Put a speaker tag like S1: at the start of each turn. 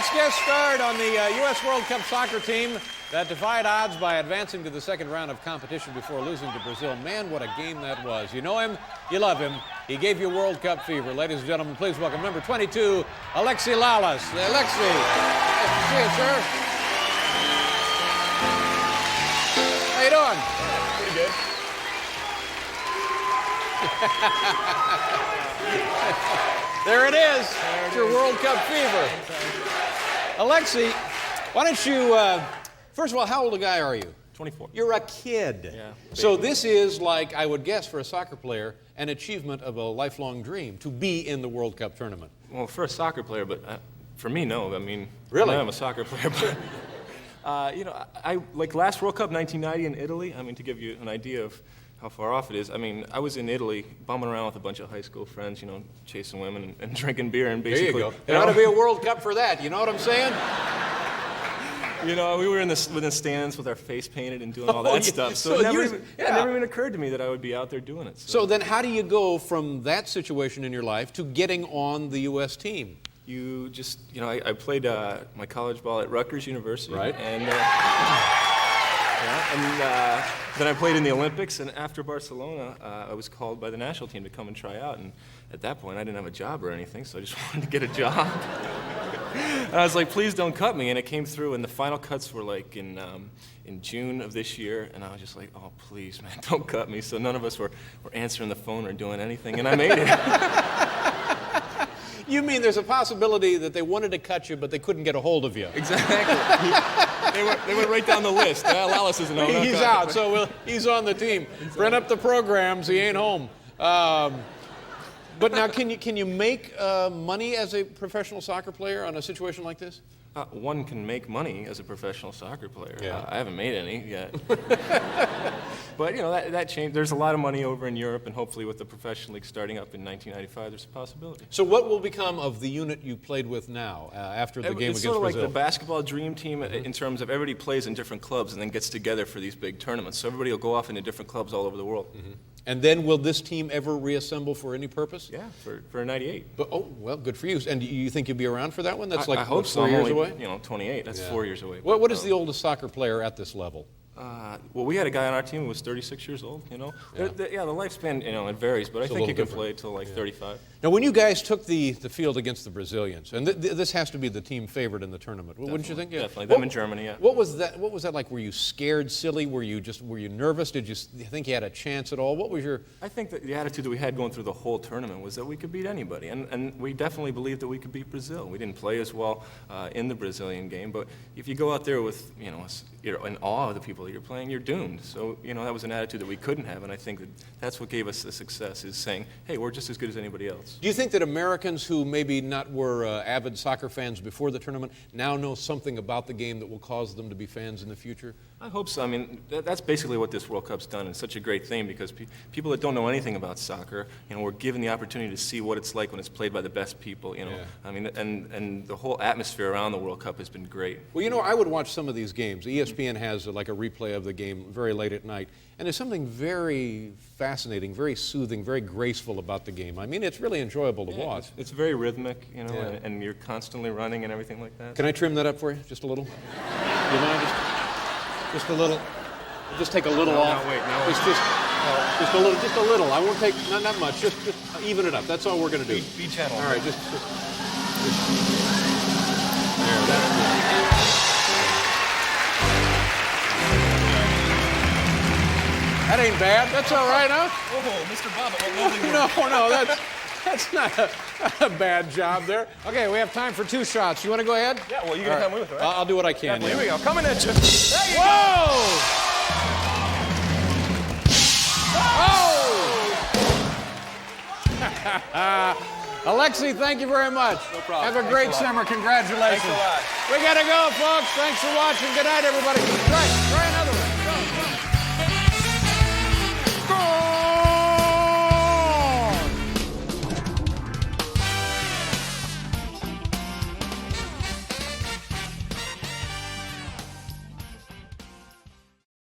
S1: next guest starred on the U.S. World Cup soccer team that defied odds by advancing to the second round of competition before losing to Brazil. Man, what a game that was. You know him, you love him. He gave you World Cup fever. Ladies and gentlemen, please welcome number 22, Alexi Lalas. Alexi, nice to see you, sir. How you doing?
S2: Pretty good.
S1: There it is. It's your World Cup fever. Alexi, why don't you, first of all, how old a guy are you?
S2: 24.
S1: You're a kid.
S2: Yeah.
S1: So this is like, I would guess, for a soccer player, an achievement of a lifelong dream to be in the World Cup tournament.
S2: Well, for a soccer player, but for me, no. I mean,
S1: really?
S2: I'm a soccer player, but you know, I like last World Cup, 1990 in Italy. I mean, to give you an idea of how far off it is. I mean, I was in Italy, bumming around with a bunch of high school friends, you know, chasing women and drinking beer, and basically.
S1: There you go. There ought to be a World Cup for that. You know what I'm saying?
S2: You know, we were in the stands with our face painted and doing all that stuff. So it never even occurred to me that I would be out there doing it.
S1: So then how do you go from that situation in your life to getting on the U.S. team?
S2: You just, you know, I played my college ball at Rutgers University.
S1: Right.
S2: And, then I played in the Olympics, and after Barcelona, I was called by the national team to come and try out. And at that point, I didn't have a job or anything, so I just wanted to get a job. And I was like, please don't cut me. And it came through, and the final cuts were like in June of this year. And I was just like, oh, please, man, don't cut me. So none of us were answering the phone or doing anything, and I made it.
S1: You mean there's a possibility that they wanted to cut you, but they couldn't get a hold of you?
S2: Exactly. They went right down the list. Lalas isn't home.
S1: He's out, so he's on the team. Print up the programs. He ain't home. But now, can you make money as a professional soccer player on a situation like this?
S2: One can make money as a professional soccer player.
S1: Yeah.
S2: I haven't made any yet. But, you know, that changed. There's a lot of money over in Europe, and hopefully with the professional league starting up in 1995, there's a possibility.
S1: So what will become of the unit you played with now after the game against Brazil?
S2: It's sort of like the basketball dream team in terms of everybody plays in different clubs and then gets together for these big tournaments. So everybody will go off into different clubs all over the world.
S1: Mm-hmm. And then will this team ever reassemble for any purpose?
S2: Yeah, for 98.
S1: But, oh, well, good for you. And you think you'll be around for that one? That's like
S2: I hope so.
S1: 4 years
S2: only,
S1: away?
S2: You know, 28. That's 4 years away.
S1: What is the oldest soccer player at this level?
S2: Well, we had a guy on our team who was 36 years old, you know. Yeah, the lifespan, you know, it varies, but I think you can play till like 35.
S1: Now, when you guys took the field against the Brazilians, and this has to be the team favorite in the tournament, wouldn't you think? Yeah.
S2: Definitely. Them in Germany, yeah.
S1: What was that like? Were you scared, silly? Were you nervous? Did you think you had a chance at all? What was your...
S2: I think that the attitude that we had going through the whole tournament was that we could beat anybody, and we definitely believed that we could beat Brazil. We didn't play as well in the Brazilian game, but if you go out there with, you know, you're in awe of the people that you're playing, you're doomed. So, you know, that was an attitude that we couldn't have, and I think that's what gave us the success, is saying, hey, we're just as good as anybody else.
S1: Do you think that Americans who maybe not were avid soccer fans before the tournament now know something about the game that will cause them to be fans in the future?
S2: I hope so. I mean, that's basically what this World Cup's done. It's such a great thing because people that don't know anything about soccer, you know, we're given the opportunity to see what it's like when it's played by the best people, you know. Yeah. I mean, and the whole atmosphere around the World Cup has been great.
S1: Well, you know, I would watch some of these games. ESPN has like a replay of the game very late at night, and there's something very fascinating, very soothing, very graceful about the game. I mean, it's really enjoyable to watch.
S2: It's very rhythmic, you know, and you're constantly running and everything like that.
S1: Can I trim that up for you, just a little? You mind? Just a little. Just take a little off.
S2: No, wait, no.
S1: Just a little. I won't take not much. Just even it up. That's all we're going to do.
S2: Be gentle.
S1: All right, just there. That's good. That ain't bad. That's all right, huh?
S2: Oh, Mr. Bob.
S1: No, that's not a bad job there. Okay, we have time for 2 shots. You want to go ahead?
S2: Yeah, well, you're going to come with it, right?
S1: I'll do what I can.
S2: Here we go. Coming at you. There you
S1: go. Alexi, thank you very much.
S2: No problem.
S1: Have a great summer. Congratulations.
S2: Thanks a lot.
S1: We got to go, folks. Thanks for watching. Good night, everybody. Right now.